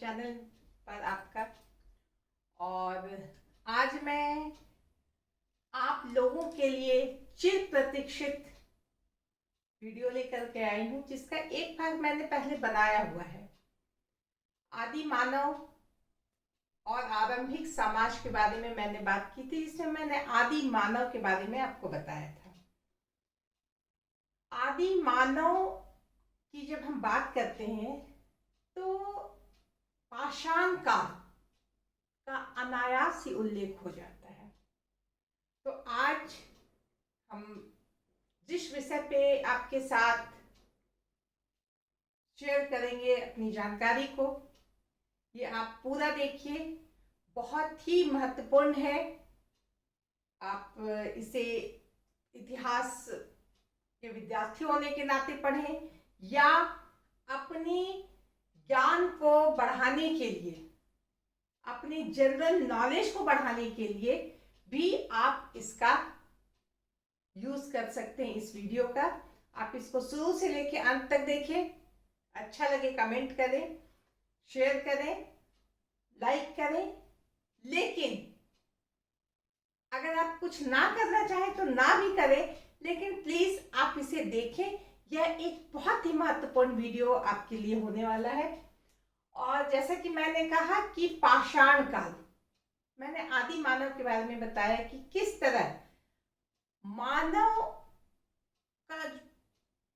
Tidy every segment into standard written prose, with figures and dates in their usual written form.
Channel पर आपका। और आज मैं आप लोगों के लिए चिर प्रतीक्षित वीडियो लेकर के आई हूँ, जिसका एक भाग मैंने पहले बनाया हुआ है। आदि मानव और आरंभिक समाज के बारे में मैंने बात की थी, जिसमें मैंने आदि मानव के बारे में आपको बताया था। आदि मानव की जब हम बात करते हैं तो पाषाण काल का अनायास ही उल्लेख हो जाता है। तो आज हम जिस विषय पे आपके साथ शेयर करेंगे अपनी जानकारी को, ये आप पूरा देखिए, बहुत ही महत्वपूर्ण है। आप इसे इतिहास के विद्यार्थी होने के नाते पढ़ें या अपनी ज्ञान को बढ़ाने के लिए, अपनी जनरल नॉलेज को बढ़ाने के लिए भी आप इसका यूज कर सकते हैं। इस वीडियो का आप इसको शुरू से लेके अंत तक देखें। अच्छा लगे कमेंट करें, शेयर करें, लाइक करें। लेकिन अगर आप कुछ ना करना चाहें तो ना भी करें, लेकिन प्लीज आप इसे देखें। यह एक बहुत ही महत्वपूर्ण वीडियो आपके लिए होने वाला है। और जैसा कि मैंने कहा कि पाषाण काल, मैंने आदि मानव के बारे में बताया कि किस तरह मानव का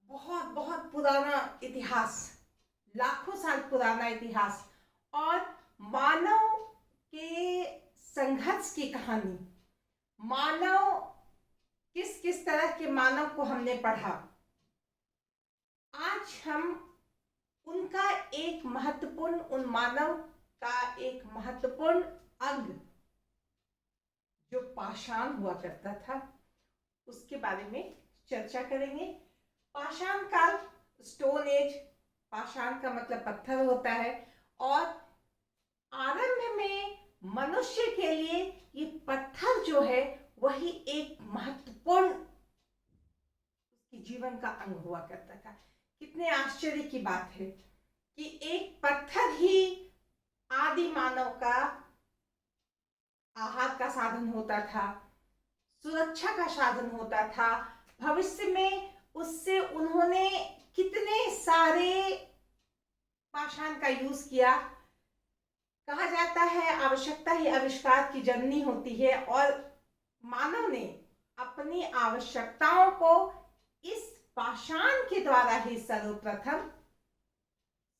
बहुत बहुत पुराना इतिहास, लाखों साल पुराना इतिहास, और मानव के संघर्ष की कहानी, मानव किस किस तरह के मानव को हमने पढ़ा। आज हम उनका एक महत्वपूर्ण, उन मानव का एक महत्वपूर्ण अंग जो पाषाण हुआ करता था, उसके बारे में चर्चा करेंगे। पाषाण काल, स्टोन एज, पाषाण का मतलब पत्थर होता है, और आरंभ में मनुष्य के लिए ये पत्थर जो है वही एक महत्वपूर्ण उसके जीवन का अंग हुआ करता था। कितने आश्चर्य की बात है कि एक पत्थर ही आदि मानव का आहार का साधन होता था, सुरक्षा का साधन होता था। भविष्य में उससे उन्होंने कितने सारे पाषाण का यूज किया। कहा जाता है आवश्यकता ही आविष्कार की जननी होती है, और मानव ने अपनी आवश्यकताओं को इस पाषाण के द्वारा ही सर्वप्रथम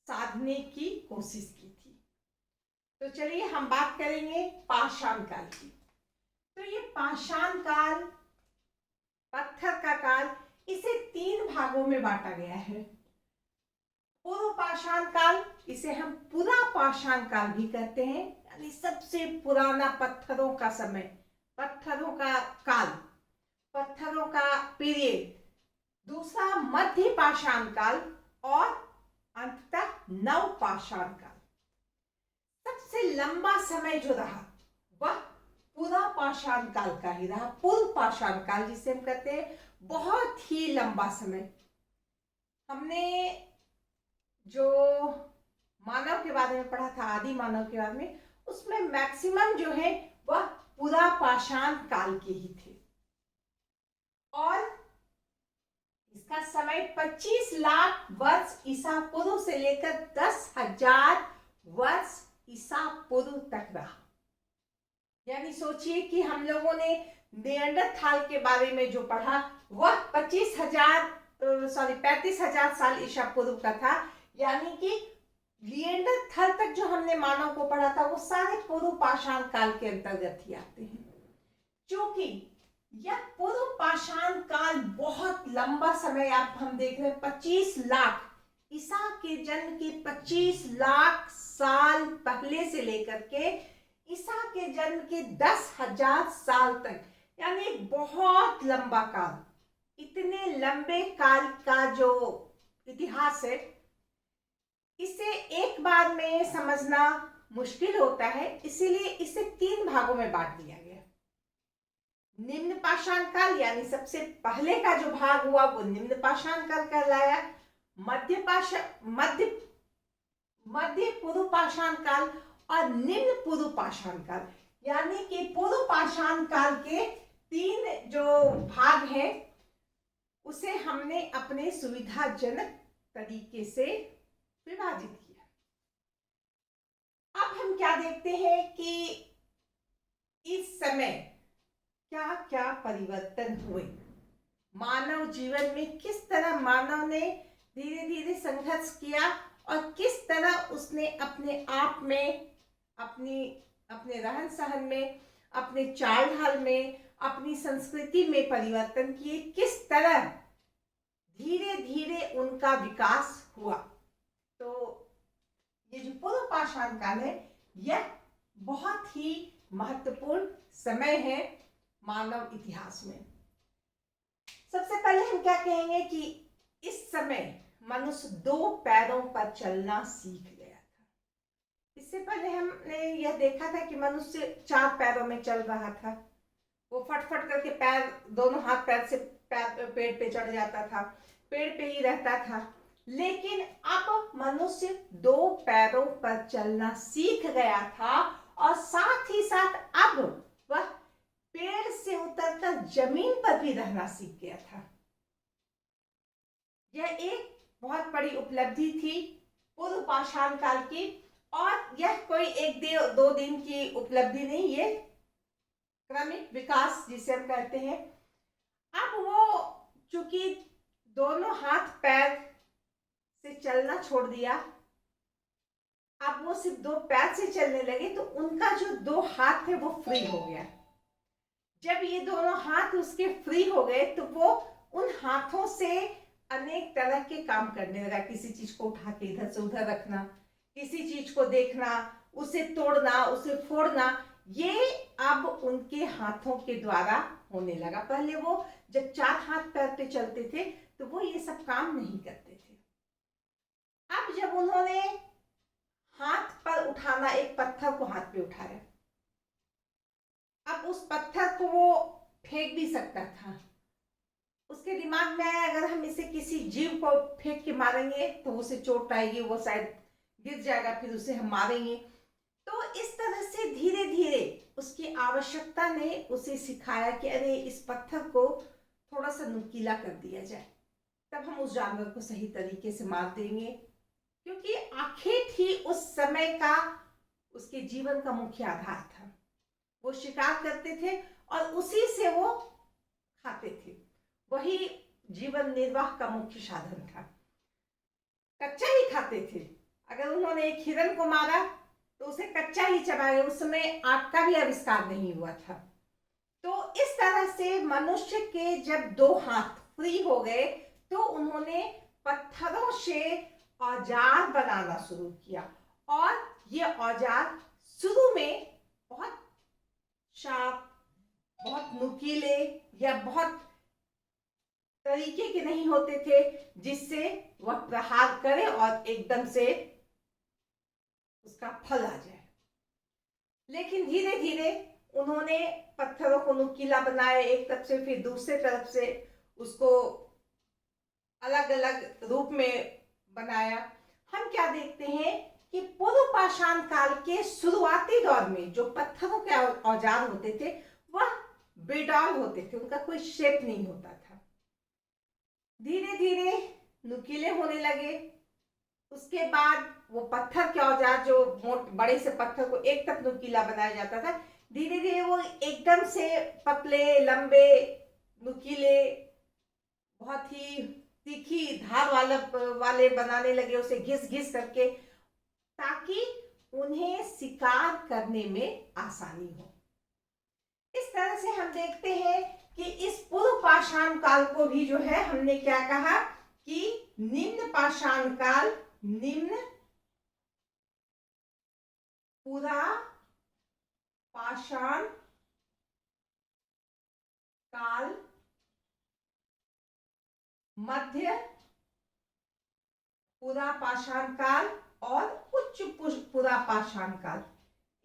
साधने की कोशिश की थी। तो चलिए हम बात करेंगे पाषाण काल की। तो ये पाषाण काल, पत्थर का काल, इसे 3 भागों में बांटा गया है। पूर्व पाषाण काल, इसे हम पुरा पाषाण काल भी कहते हैं, यानी सबसे पुराना पत्थरों का समय, पत्थरों का काल, पत्थरों का पीरियड। दूसरा मध्य पाषाण काल, और अंततः नव पाषाण काल। सबसे लंबा समय जो रहा वह पूरा पाषाण काल का ही रहा। पूर्व पाषाण काल जिसे हम कहते हैं, बहुत ही लंबा समय। हमने जो मानव के बारे में पढ़ा था, आदि मानव के बारे में, उसमें मैक्सिमम जो है वह पूरा पाषाण काल के ही थे। और इसका समय 25 लाख वर्ष ईसा पूर्व से लेकर 10,000 वर्ष ईसा पूर्व तक रहा। यानी सोचिए कि हम लोगों ने निएंडरथाल के बारे में जो पढ़ा वह 35,000 साल ईसा पूर्व का था। यानी कि निएंडरथाल तक जो हमने मानव को पढ़ा था वो सारे पूर्व पाषाण काल के अंतर्गत ही आते हैं। क्योंकि यह पूर्व पाषाण काल बहुत लंबा समय, आप हम देख रहे हैं 25 लाख, ईसा के जन्म के 25 लाख साल पहले से लेकर के ईसा के जन्म के 10,000 साल तक, यानी एक बहुत लंबा काल। इतने लंबे काल का जो इतिहास है, इसे एक बार में समझना मुश्किल होता है, इसीलिए इसे 3 भागों में बांट दिया गया। निम्न पाषाण काल, यानी सबसे पहले का जो भाग हुआ वो निम्न पाषाण काल कहलाया। मध्य पूर्व पाषाण काल और निम्न पूर्व पाषाण काल, यानी कि पूर्व पाषाण काल के 3 जो भाग हैं उसे हमने अपने सुविधाजनक तरीके से विभाजित किया। अब हम क्या देखते हैं कि इस समय क्या क्या परिवर्तन हुए, मानव जीवन में किस तरह मानव ने धीरे धीरे संघर्ष किया और किस तरह उसने अपने आप में, अपने रहन सहन में, अपने चाल ढाल में, अपनी संस्कृति में परिवर्तन किए, किस तरह धीरे धीरे उनका विकास हुआ। तो ये जो पूर्व पाषाण काल है यह बहुत ही महत्वपूर्ण समय है मानव इतिहास में। सबसे पहले हम क्या कहेंगे कि इस समय मनुष्य 2 पैरों पर चलना सीख गया था। इससे पहले हमने यह देखा था कि मनुष्य 4 पैरों में चल रहा था। वो फटफट करके पैर, दोनों हाथ पैर से पेड़ पे चढ़ जाता था, पेड़ पे ही रहता था। लेकिन अब मनुष्य 2 पैरों पर चलना सीख गया था और साथ ही साथ अब वह पेड़ से उतरकर जमीन पर भी रहना सीख गया था। यह एक बहुत बड़ी उपलब्धि थी पूर्व पाषाण काल की, और यह कोई 1-2 दिन की उपलब्धि नहीं, ये क्रमिक विकास जिसे हम कहते हैं। अब वो चूंकि दोनों हाथ पैर से चलना छोड़ दिया, अब वो सिर्फ 2 पैर से चलने लगे, तो उनका जो 2 हाथ थे वो फ्री हो गया। जब ये दोनों हाथ उसके फ्री हो गए तो वो उन हाथों से अनेक तरह के काम करने लगा। किसी चीज को उठा के इधर से उधर रखना, किसी चीज को देखना, उसे तोड़ना, उसे फोड़ना, ये अब उनके हाथों के द्वारा होने लगा। पहले वो जब 4 हाथ पैर पे चलते थे तो वो ये सब काम नहीं करते थे। अब जब उन्होंने हाथ पर उठाना, एक पत्थर को हाथ पे उठाया, अब उस पत्थर को वो फेंक भी सकता था। उसके दिमाग में आया अगर हम इसे किसी जीव को फेंक के मारेंगे तो उसे चोट आएगी, वो शायद गिर जाएगा, फिर उसे हम मारेंगे। तो इस तरह से धीरे धीरे उसकी आवश्यकता ने उसे सिखाया कि अरे इस पत्थर को थोड़ा सा नुकीला कर दिया जाए, तब हम उस जानवर को सही तरीके से मार देंगे। क्योंकि आंखें थी उस समय का उसके जीवन का मुख्य आधार था। वो शिकार करते थे और उसी से वो खाते थे, वही जीवन निर्वाह का मुख्य साधन था। कच्चा ही खाते थे। अगर उन्होंने एक हिरण को मारा तो उसे कच्चा ही चबाए, उस समय आग का भी आविष्कार नहीं हुआ था। तो इस तरह से मनुष्य के जब 2 हाथ फ्री हो गए तो उन्होंने पत्थरों से औजार बनाना शुरू किया, और ये औजार शुरू में बहुत शार्प, बहुत नुकीले या बहुत तरीके के नहीं होते थे जिससे वह प्रहार करे और एकदम से उसका फल आ जाए। लेकिन धीरे धीरे उन्होंने पत्थरों को नुकीला बनाया एक तरफ से, फिर दूसरे तरफ से उसको अलग अलग रूप में बनाया। हम क्या देखते हैं कि पूर्व पाषाण काल के शुरुआती दौर में जो पत्थरों के औजार होते थे वह बेडॉल होते थे, उनका कोई शेप नहीं होता था। धीरे धीरे नुकीले होने लगे। उसके बाद वो पत्थर के औजार, जो बड़े से पत्थर को एक तरफ नुकीला बनाया जाता था, धीरे धीरे वो एकदम से पतले, लंबे, नुकीले, बहुत ही तीखी धार वाले बनाने लगे, उसे घिस घिस करके, ताकि उन्हें शिकार करने में आसानी हो। इस तरह से हम देखते हैं कि इस पूर्व पाषाण काल को भी जो है हमने क्या कहा कि निम्न पाषाण काल, निम्न पूरा पाषाण काल, मध्य पूरा पाषाण काल और उच्च पूरा पाषाण काल,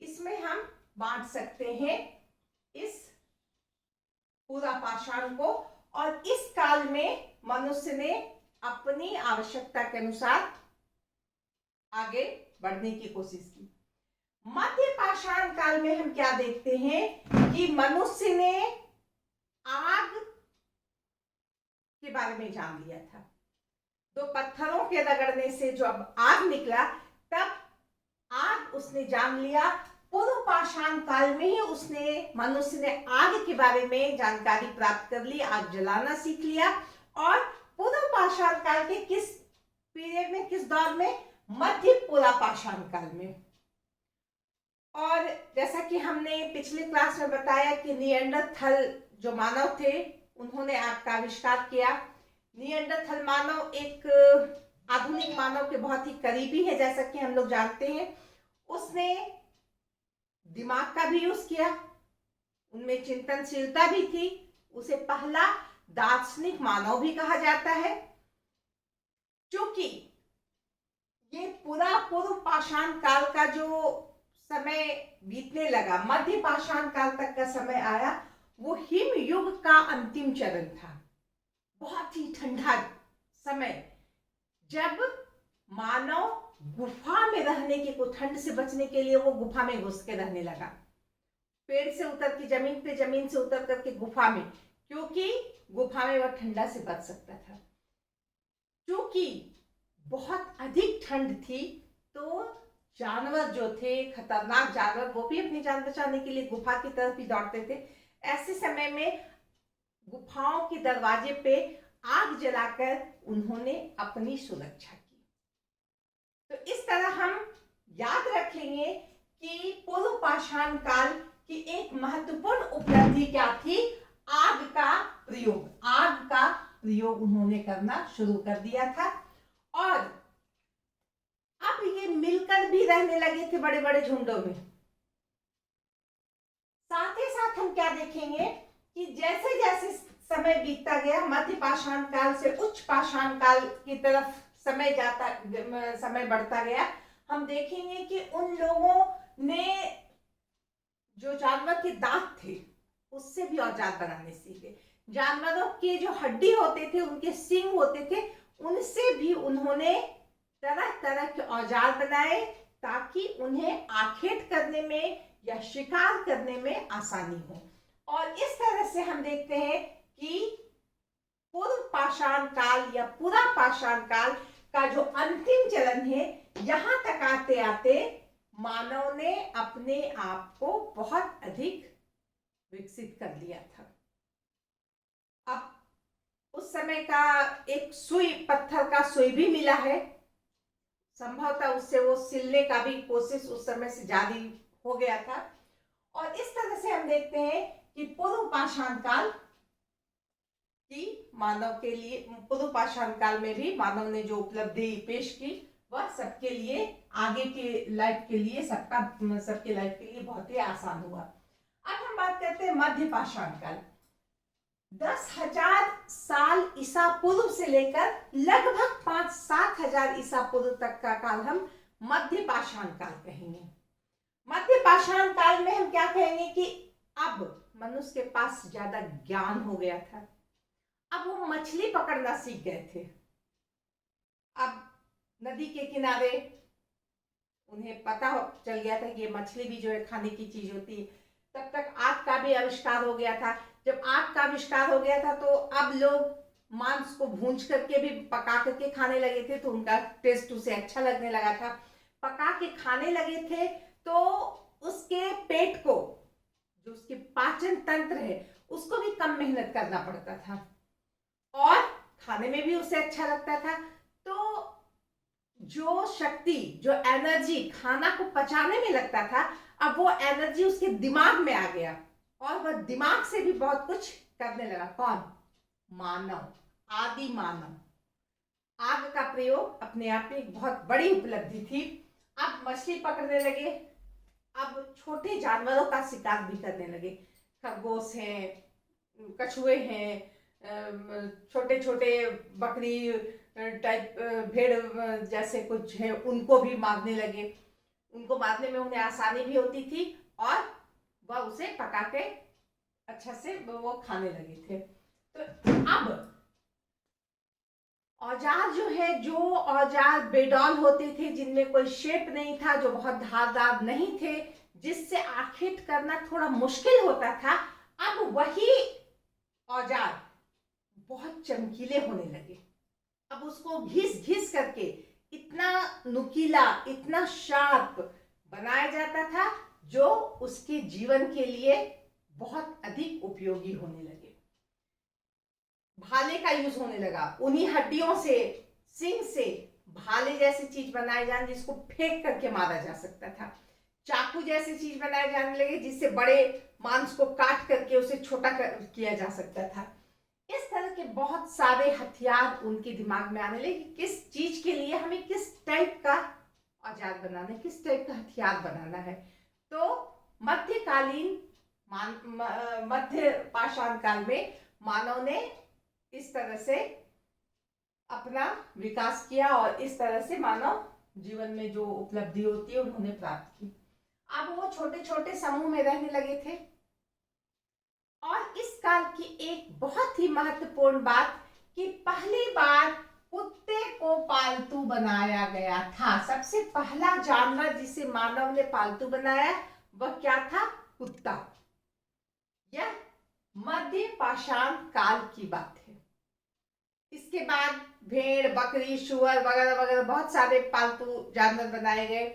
इसमें हम बांट सकते हैं इस पूरा पाषाण को। और इस काल में मनुष्य ने अपनी आवश्यकता के अनुसार आगे बढ़ने की कोशिश की। मध्य पाषाण काल में हम क्या देखते हैं कि मनुष्य ने आग के बारे में जान लिया था। तो पत्थरों के रगड़ने से जो अब आग निकला, तब आग उसने जान लिया। पूर्व पाषाण काल में ही मनुष्य ने आग के बारे में जानकारी प्राप्त कर ली, आग जलाना सीख लिया। और पूर्व पाषाण काल के किस पीरियड में, किस दौर में? मध्य पूर्व पाषाण काल में। और जैसा कि हमने पिछले क्लास में बताया कि निएंडरथल जो मानव थे, उन्होंने आग का आविष्कार किया। निएंडरथल मानव एक आधुनिक मानव के बहुत ही करीबी है, जैसा कि हम लोग जानते हैं। उसने दिमाग का भी यूज किया, उनमें चिंतनशीलता भी थी। उसे पहला दार्शनिक मानव भी कहा जाता है। क्योंकि ये पूरा पूर्व पाषाण काल का जो समय बीतने लगा, मध्य पाषाण काल तक का समय आया, वो हिम युग का अंतिम चरण था। बहुत ही ठंडा समय, जब मानव गुफा में रहने के को, ठंड से बचने के लिए वो गुफा में घुस के रहने लगा। पेड़ से उतर के जमीन पे, जमीन से उतर करके गुफा में, क्योंकि गुफा में वह ठंडा से बच सकता था। क्योंकि बहुत अधिक ठंड थी, तो जानवर जो थे, खतरनाक जानवर, वो भी अपनी जान बचाने के लिए गुफा की तरफ ही दौड़ते थे। ऐसे समय में गुफाओं के दरवाजे पे आग जलाकर उन्होंने अपनी सुरक्षा की। तो इस तरह हम याद रखेंगे कि पूर्व पाषाण काल की एक महत्वपूर्ण उपलब्धि क्या थी? आग का प्रयोग। आग का प्रयोग उन्होंने करना शुरू कर दिया था। और अब ये मिलकर भी रहने लगे थे बड़े बड़े झुंडों में। साथ ही साथ हम क्या देखेंगे कि जैसे जैसे समय बीतता गया, मध्य पाषाण काल से उच्च पाषाण काल की तरफ समय बढ़ता गया, हम देखेंगे कि उन लोगों ने जो जानवर के दांत थे, उससे भी औजार बनाने सीखे। जानवरों के जो हड्डी होते थे, उनके सींग होते थे, उनसे भी उन्होंने तरह तरह के औजार बनाए, ताकि उन्हें आखेट करने में या शिकार करने में आसानी हो। और इस तरह से हम देखते हैं कि पूर्व पाषाण काल या पूरा पाषाण काल का जो अंतिम चरण है, यहां तक आते आते मानव ने अपने आप को बहुत अधिक विकसित कर लिया था। अब उस समय का एक सुई, पत्थर का सुई भी मिला है। संभवतः उससे वो सिलने का भी कोशिश उस समय से जारी हो गया था। और इस तरह से हम देखते हैं कि पूर्व पाषाण काल की मानव के लिए, पूर्व पाषाण काल में भी मानव ने जो उपलब्धि पेश की, वह सबके लिए, आगे के लाइफ के लिए, सबके लाइफ के लिए बहुत ही आसान हुआ। अब हम बात करते हैं मध्य पाषाण काल। 10,000 साल ईसा पूर्व से लेकर लगभग 5-7 हजार ईसा पूर्व तक का काल हम मध्य पाषाण काल कहेंगे। मध्य पाषाण काल में हम क्या कहेंगे कि अब मनुष्य के पास ज्यादा ज्ञान हो गया था। अब वो मछली पकड़ना सीख गए थे। अब नदी के किनारे उन्हें पता चल गया था कि ये मछली भी जो है खाने की चीज होती है। तब तक आग का भी आविष्कार हो गया था। जब आग का आविष्कार हो गया था, तो अब लोग मांस को भूंज करके भी पका करके खाने लगे थे, तो उनका टेस्ट उसे अच्छा लगने लगा था। पका के खाने लगे थे, तो उसके पेट को, जो उसके पाचन तंत्र है, उसको भी कम मेहनत करना पड़ता था और खाने में भी उसे अच्छा लगता था। तो जो शक्ति, जो एनर्जी खाना को पचाने में लगता था, अब वो एनर्जी उसके दिमाग में आ गया और वह दिमाग से भी बहुत कुछ करने लगा। कौन? मानव, आदि मानव। आग का प्रयोग अपने आप में एक बहुत बड़ी उपलब्धि थी। अब मछली पकड़ने लगे, अब छोटे जानवरों का शिकार भी करने लगे। खरगोश हैं, कछुए हैं, छोटे छोटे बकरी टाइप, भेड़ जैसे कुछ है, उनको भी मारने लगे। उनको मारने में उन्हें आसानी भी होती थी और वह उसे पका के अच्छा से वो खाने लगे थे। तो अब औजार जो है, जो औजार बेडौल होते थे, जिनमें कोई शेप नहीं था, जो बहुत धारदार नहीं थे, जिससे आखिर करना थोड़ा मुश्किल होता था, अब वही औजार बहुत चमकीले होने लगे। अब उसको घिस घिस करके इतना नुकीला, इतना शार्प बनाया जाता था, जो उसके जीवन के लिए बहुत अधिक उपयोगी होने लगे। भाले का यूज होने लगा, उन्हीं हड्डियों से, सिंग से भाले जैसी चीज बनाए जाने जिसको फेंक करके मारा जा सकता था। चाकू जैसी चीज बनाए जाने लगे जिससे बड़े मांस को काट करके उसे छोटा किया जा सकता था। इस तरह के बहुत सारे हथियार उनके दिमाग में आने लगे कि किस चीज के लिए हमें किस टाइप का औजार बनाना है, किस टाइप का हथियार बनाना है। तो मध्यकालीन मध्य पाषाण काल में मानव ने इस तरह से अपना विकास किया और इस तरह से मानव जीवन में जो उपलब्धि होती है उन्होंने प्राप्त की। अब वो छोटे छोटे समूह में रहने लगे थे। और इस काल की एक बहुत ही महत्वपूर्ण बात कि पहली बार कुत्ते को पालतू बनाया गया था। सबसे पहला जानवर जिसे मानव ने पालतू बनाया वह क्या था? कुत्ता। यह मध्य पाषाण काल की बात है। इसके बाद भेड़, बकरी, शुअर वगैरह वगैरह बहुत सारे पालतू जानवर बनाए गए।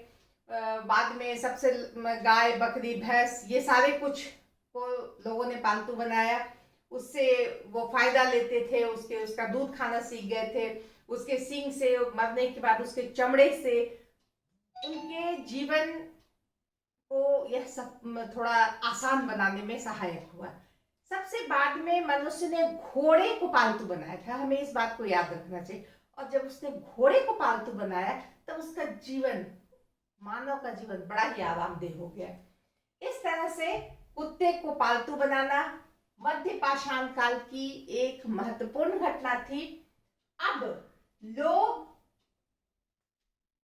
बाद में सबसे गाय, बकरी, भैंस, ये सारे कुछ को लोगों ने पालतू बनाया। उससे वो फायदा लेते थे, उसका दूध खाना सीख गए थे, उसके सींग से, मरने के बाद उसके चमड़े से उनके जीवन को यह सब थोड़ा आसान बनाने में सहायक हुआ। सबसे बाद में मनुष्य ने घोड़े को पालतू बनाया था, हमें इस बात को याद रखना चाहिए। और जब उसने घोड़े को पालतू बनाया तब उसका जीवन, मानव का जीवन बड़ा ही आरामदेह हो गया। इस तरह से कुत्ते को पालतू बनाना मध्य पाषाण काल की एक महत्वपूर्ण घटना थी। अब लोग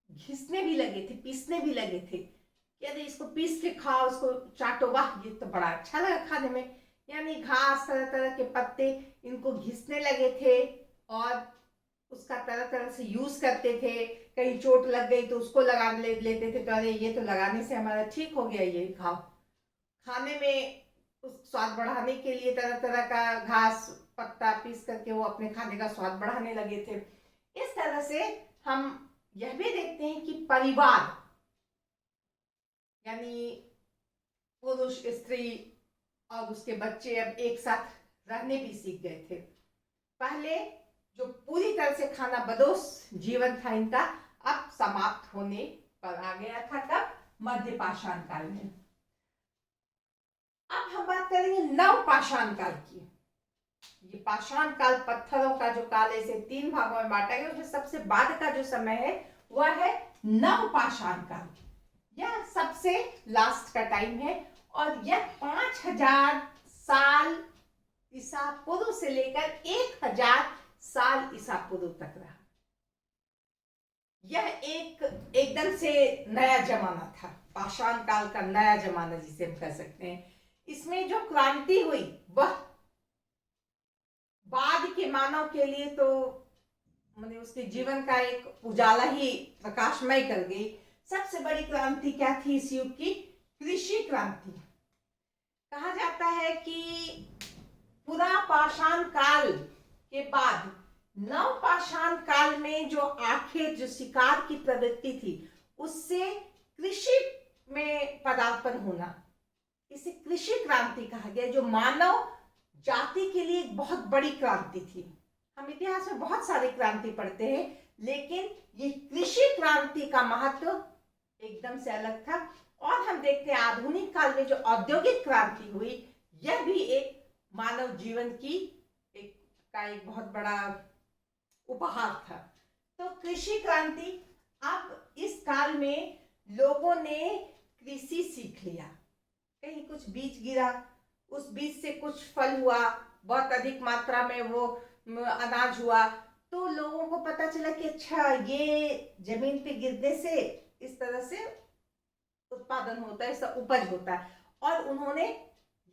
घिसने भी लगे थे, पीसने भी लगे थे कि अरे इसको पीस के खाओ, इसको चाटो, वाह ये तो बड़ा अच्छा लगा खाने में। यानी घास, तरह तरह के पत्ते, इनको घिसने लगे थे और उसका तरह तरह से यूज करते थे। कहीं चोट लग गई तो उसको लगा लेते थे, तो अरे ये तो लगाने से हमारा ठीक हो गया, ये खाओ। खाने में उस स्वाद बढ़ाने के लिए तरह तरह का घास, पत्ता पीस करके वो अपने खाने का स्वाद बढ़ाने लगे थे। इस तरह से हम यह भी देखते हैं कि परिवार, यानी पुरुष, स्त्री और उसके बच्चे अब एक साथ रहने भी सीख गए थे। पहले जो पूरी तरह से खाना बदोश जीवन था इनका, अब समाप्त होने पर आ गया था। कब? मध्य पाषाण काल में। अब हम बात करेंगे नव पाषाण काल की। ये पाषाण काल, पत्थरों का जो काल है, इसे 3 भागों में बांटा गया। उसमें सबसे बाद का जो समय है वह है नव पाषाण काल। यह सबसे लास्ट का टाइम है और यह 5000 साल ईसा पूर्व से लेकर 1000 साल ईसा पूर्व तक रहा। यह एक एकदम से नया जमाना था, पाषाण काल का नया जमाना जिसे हम कह सकते हैं। इसमें जो क्रांति हुई वह बाद के मानव के लिए तो मैंने उसके जीवन का एक उजाला ही प्रकाशमय कर गई। सबसे बड़ी क्रांति क्या थी इस युग की? कृषि क्रांति। कहा जाता है कि पुरा पाषाण काल के बाद नव पाषाण काल में जो आखिर जो शिकार की प्रवृत्ति थी, उससे कृषि में पदार्पण होना, इसे कृषि क्रांति कहा गया, जो मानव जाति के लिए एक बहुत बड़ी क्रांति थी। हम इतिहास में बहुत सारी क्रांति पढ़ते हैं, लेकिन ये कृषि क्रांति का महत्व एकदम से अलग था। और हम देखते हैं आधुनिक काल में जो औद्योगिक क्रांति हुई, यह भी एक मानव जीवन की एक बहुत बड़ा उपहार था। तो कृषि क्रांति, अब इस काल में लोगों ने कृषि सीख लिया। कहीं कुछ बीज गिरा, उस बीज से कुछ फल हुआ, बहुत अधिक मात्रा में वो अनाज हुआ, तो लोगों को पता चला कि अच्छा ये जमीन पे गिरने से इस तरह से उत्पादन होता है, इसका उपज होता है। और उन्होंने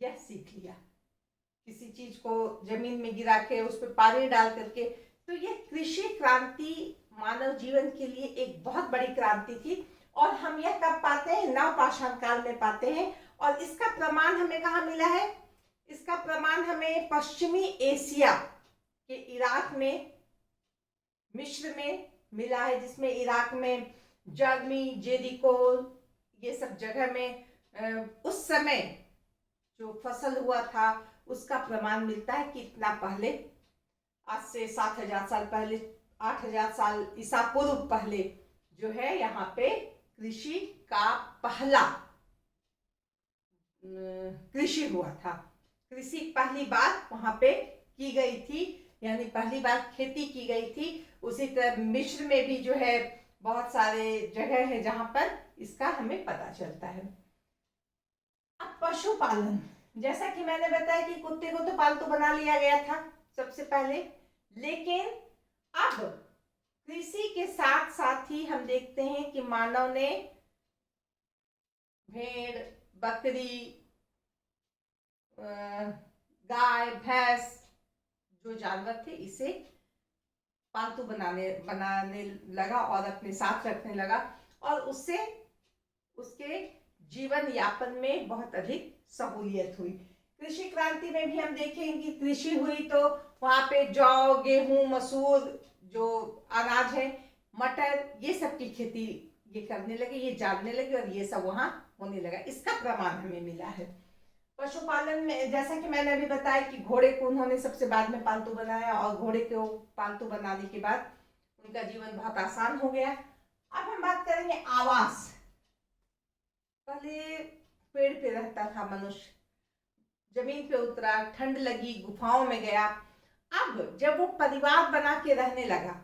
यह सीख लिया, किसी चीज को जमीन में गिरा के उस पर पानी डाल करके तो ये कृषि क्रांति मानव जीवन के लिए एक बहुत बड़ी क्रांति थी, और हम यह कब पाते हैं? नवपाषाण काल में पाते हैं। और इसका प्रमाण हमें कहाँ मिला है? इसका प्रमाण हमें पश्चिमी एशिया के इराक में, मिस्र में मिला है, जिसमें इराक में जर्मी, जेरिको, ये सब जगह में उस समय जो फसल हुआ था उसका प्रमाण मिलता है कि इतना पहले, आज से 7,000 साल पहले, 8,000 साल ईसा पूर्व पहले जो है यहाँ पे कृषि का पहला कृषि हुआ था। कृषि पहली बार वहां पे की गई थी, यानी पहली बार खेती की गई थी। उसी तरह मिस्र में भी जो है बहुत सारे जगह है जहां पर इसका हमें पता चलता है। अब पशुपालन, जैसा कि मैंने बताया कि कुत्ते को तो पालतू बना लिया गया था सबसे पहले, लेकिन अब कृषि के साथ साथ ही हम देखते हैं कि मानव ने भेड़, बकरी, गाय, भैंस जो जानवर थे इसे पालतू बनाने लगा और अपने साथ रखने लगा, और उससे उसके जीवन यापन में बहुत अधिक सहूलियत हुई। कृषि क्रांति में भी हम देखेंगे कि कृषि हुई तो वहां पे जौ, गेहूं, मसूर, जो अनाज है, मटर, ये सब की खेती ये करने लगे, ये जानने लगे, और ये सब वहां होने लगा। इसका प्रमाण हमें मिला है। पशुपालन में जैसा कि मैंने अभी बताया कि घोड़े को उन्होंने सबसे बाद में पालतू बनाया, और घोड़े को पालतू बनाने के बाद उनका जीवन बहुत आसान हो गया। अब हम बात करेंगे आवास। पहले पेड़ पे रहता था मनुष्य, जमीन पे उतरा, ठंड लगी, गुफाओं में गया। अब जब वो परिवार बना के रहने लगा,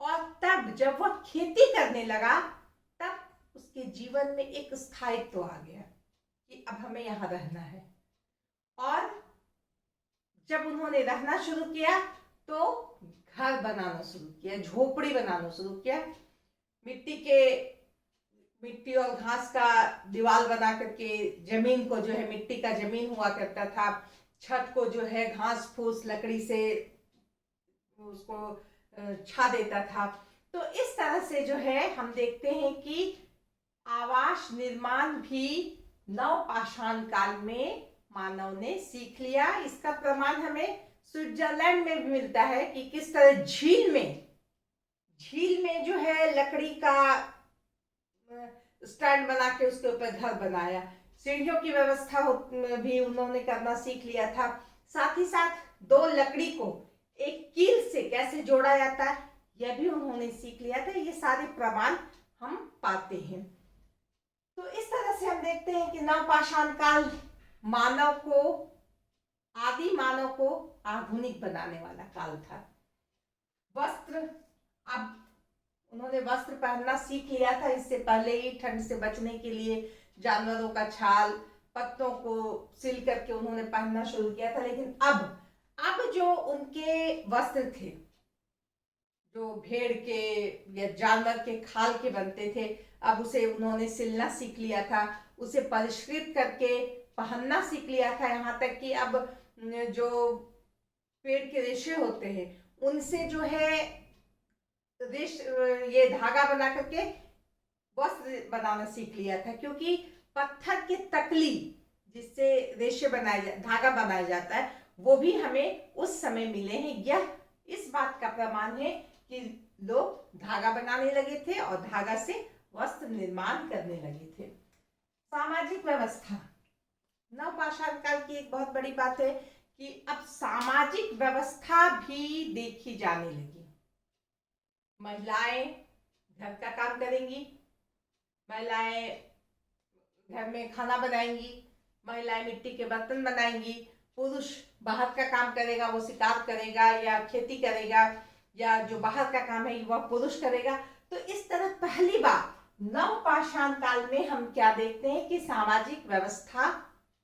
और तब जब वह खेती करने लगा, तब उसके जीवन में एक स्थायित्व आ गया कि अब हमें यहाँ रहना है। और जब उन्होंने रहना शुरू किया तो घर बनाना शुरू किया, झोपड़ी बनाना शुरू किया, मिट्टी और घास का दीवार बना करके, जमीन को जो है मिट्टी का जमीन हुआ करता था, छत को जो है घास फूस लकड़ी से उसको छा देता था। तो इस तरह से जो है हम देखते हैं कि आवास निर्माण भी नवपाषाण काल में मानव ने सीख लिया। इसका प्रमाण हमें स्विट्जरलैंड में भी मिलता है कि किस तरह झील में जो है लकड़ी का स्टैंड बना के उसके ऊपर घर बनाया, सीढ़ियों की व्यवस्था भी उन्होंने करना सीख लिया था। साथ ही साथ दो लकड़ी को एक कील से कैसे जोड़ा जाता है यह भी उन्होंने सीख लिया था। ये सारे प्रमाण हम पाते हैं। तो इस तरह से हम देखते हैं कि नवपाषाण काल आदि मानव को आधुनिक बनाने वाला काल था। वस्त्र, अब उन्होंने वस्त्र पहनना सीख लिया था। इससे पहले ही ठंड से बचने के लिए जानवरों का छाल, पत्तों को सिल करके उन्होंने पहनना शुरू किया था। लेकिन अब जो उनके वस्त्र थे, जो भेड़ के या जानवर के खाल के बनते थे, अब उसे उन्होंने सिलना सीख लिया था, उसे परिष्कृत करके पहनना सीख लिया था। यहाँ तक कि अब जो पेड़ के रेशे होते हैं उनसे जो है ये धागा बना करके वस्त्र बनाना सीख लिया था, क्योंकि पत्थर की तकली जिससे रेशे धागा बनाया जाता है वो भी हमें उस समय मिले हैं। यह इस बात का प्रमाण है कि लोग धागा बनाने लगे थे और धागा से वस्त्र निर्माण करने लगे थे। सामाजिक व्यवस्था, नवपाषाण काल की एक बहुत बड़ी बात है कि अब सामाजिक व्यवस्था भी देखी जाने लगी। महिलाएं घर का काम करेंगी, महिलाएं घर में खाना बनाएंगी, महिलाएं मिट्टी के बर्तन बनाएंगी, पुरुष बाहर का काम करेगा, वो शिकार करेगा या खेती करेगा, या जो बाहर का काम है वह पुरुष करेगा। तो इस तरह पहली बार नवपाषाण काल में हम क्या देखते हैं कि सामाजिक व्यवस्था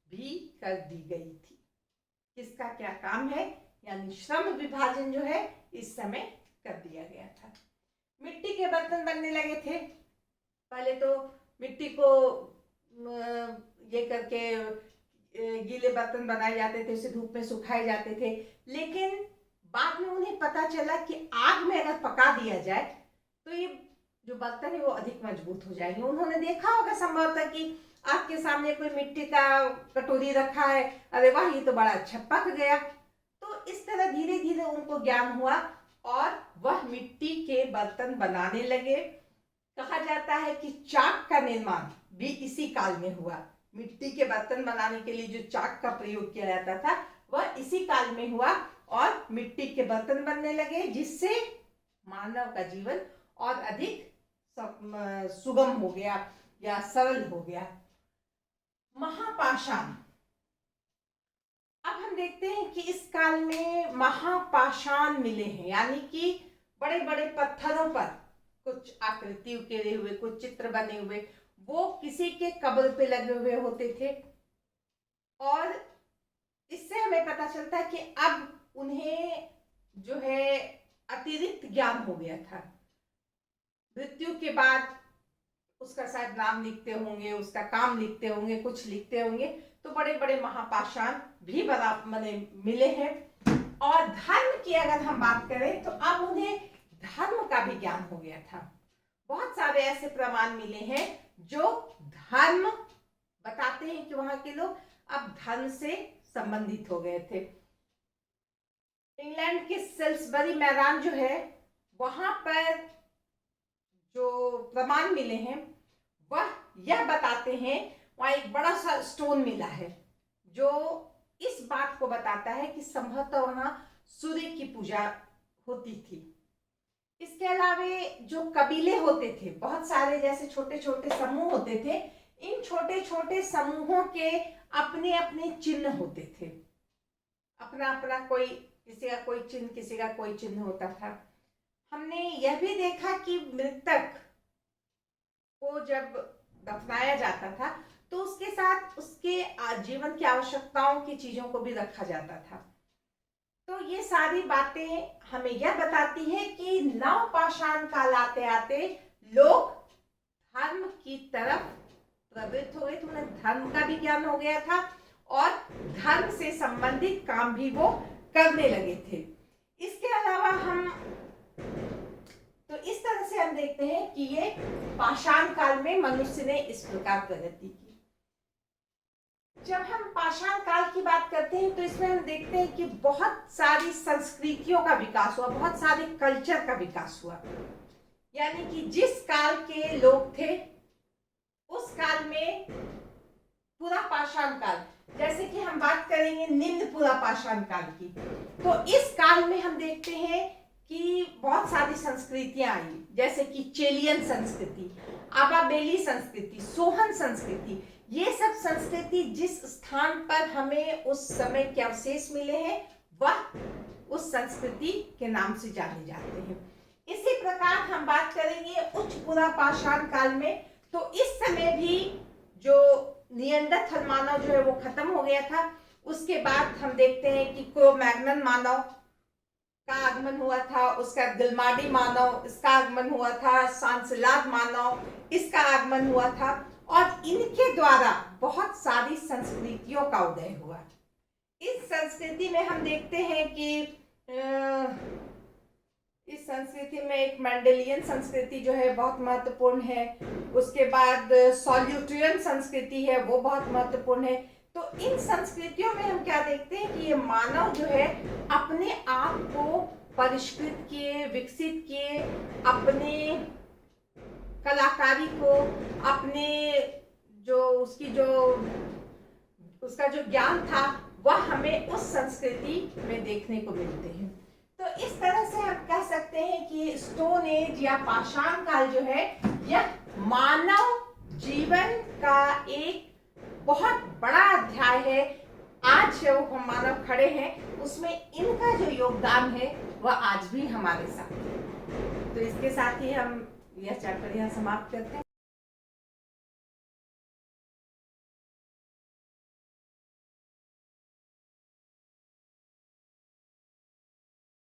भी कर दी गई थी। किसका क्या काम है, यानी श्रम विभाजन जो है इस समय कर दिया गया था। मिट्टी के बर्तन बनने लगे थे। पहले तो मिट्टी को ये करके गीले बर्तन बनाए जाते थे, उसे धूप में सुखाए जाते थे। लेकिन बाद में उन्हें पता चला कि आग में अगर पका दिया जाए तो ये जो बर्तन है वो अधिक मजबूत हो जाएंगे। उन्होंने देखा होगा संभवतः कि आग के सामने कोई मिट्टी का कटोरी रखा है, अरे वाह ये तो बड़ा अच्छा पक गया। तो इस तरह धीरे धीरे उनको ज्ञान हुआ और वह मिट्टी के बर्तन बनाने लगे। कहा जाता है कि चाक का निर्माण भी इसी काल में हुआ। मिट्टी के बर्तन बनाने के लिए जो चाक का प्रयोग किया जाता था वह इसी काल में हुआ और मिट्टी के बर्तन बनने लगे, जिससे मानव का जीवन और अधिक सुगम हो गया या सरल हो गया। महापाषाण, अब हम देखते हैं कि इस काल में महापाषाण मिले हैं, यानी कि बड़े बड़े पत्थरों पर कुछ आकृति उकेरे हुए, कुछ चित्र बने हुए, वो किसी के कब्र पे लगे हुए होते थे। और इससे हमें पता चलता है कि अब उन्हें जो है अतिरिक्त ज्ञान हो गया था। मृत्यु के बाद उसका शायद नाम लिखते होंगे, उसका काम लिखते होंगे, कुछ लिखते होंगे, तो बड़े बड़े महापाषाण भी मिले हैं। और धर्म की अगर हम बात करें तो अब उन्हें धर्म का भी ज्ञान हो गया था। बहुत सारे ऐसे प्रमाण मिले हैं जो धर्म बताते हैं कि वहां के लोग अब धर्म से संबंधित हो गए थे। इंग्लैंड के सेल्सबरी मैदान जो है वहां पर जो प्रमाण मिले हैं वह यह बताते हैं, वहां एक बड़ा सा स्टोन मिला है जो इस बात को बताता है कि संभवतः वहां सूर्य की पूजा होती थी। इसके अलावा जो कबीले होते थे, बहुत सारे जैसे छोटे छोटे समूह होते थे, इन छोटे छोटे समूहों के अपने अपने चिन्ह होते थे। अपना अपना कोई, किसी का कोई चिन्ह, किसी का कोई चिन्ह होता था। हमने यह भी देखा कि मृतक को जब दफनाया जाता था तो उसके साथ उसके जीवन की आवश्यकताओं की चीजों को भी रखा जाता था। तो ये सारी बातें हमें यह बताती है कि नवपाषाण काल आते आते लोग धर्म की तरफ प्रवृत्त हो गए थे। उन्हें धर्म का भी ज्ञान हो गया था और धर्म से संबंधित काम भी वो करने लगे थे। इसके अलावा तो इस तरह से हम देखते हैं कि ये पाषाण काल में मनुष्य ने इस प्रकार प्रगति की। जब हम पाषाण काल की बात करते हैं तो इसमें हम देखते हैं कि बहुत सारी संस्कृतियों का विकास हुआ, बहुत सारे कल्चर का विकास हुआ। यानी कि जिस काल के लोग थे उस काल में पूरा पाषाण काल, जैसे कि हम बात करेंगे निम्न पूरा पाषाण काल की, तो इस काल में हम देखते हैं कि बहुत सारी संस्कृतियां आई, जैसे कि चेलियन संस्कृति, आबाबेली संस्कृति, सोहन संस्कृति। ये सब संस्कृति जिस स्थान पर हमें उस समय के अवशेष मिले हैं वह उस संस्कृति के नाम से जाने जाते हैं। इसी प्रकार हम बात करेंगे उच्च पूरा पाषाण काल में, तो इस समय भी जो निएंडरथल मानव जो है वो खत्म हो गया था। उसके बाद हम देखते हैं कि क्रो-मैग्नन मानव का आगमन हुआ था, उसका गिलमाडी मानव, इसका आगमन हुआ था, सांसलाद मानव, इसका आगमन हुआ था और इनके द्वारा बहुत सारी संस्कृतियों का उदय हुआ। इस संस्कृति में हम देखते हैं कि इस संस्कृति में एक मेंडेलियन संस्कृति जो है बहुत महत्वपूर्ण है। उसके बाद सॉल्यूट्रियन संस्कृति है, वो बहुत महत्वपूर्ण है। तो इन संस्कृतियों में हम क्या देखते हैं कि ये मानव जो है अपने आप को परिष्कृत किए, विकसित किए, अपने कलाकारी को, अपने उसका जो ज्ञान था वह हमें उस संस्कृति में देखने को मिलते हैं। तो इस तरह से हम कह सकते हैं कि स्टोन एज या पाषाण काल जो है यह मानव जीवन का एक बहुत बड़ा अध्याय है। आज जो हम मानव खड़े हैं उसमें इनका जो योगदान है वह आज भी हमारे साथ है। तो इसके साथ ही हम यह चैप्टर यहाँ समाप्त करते हैं।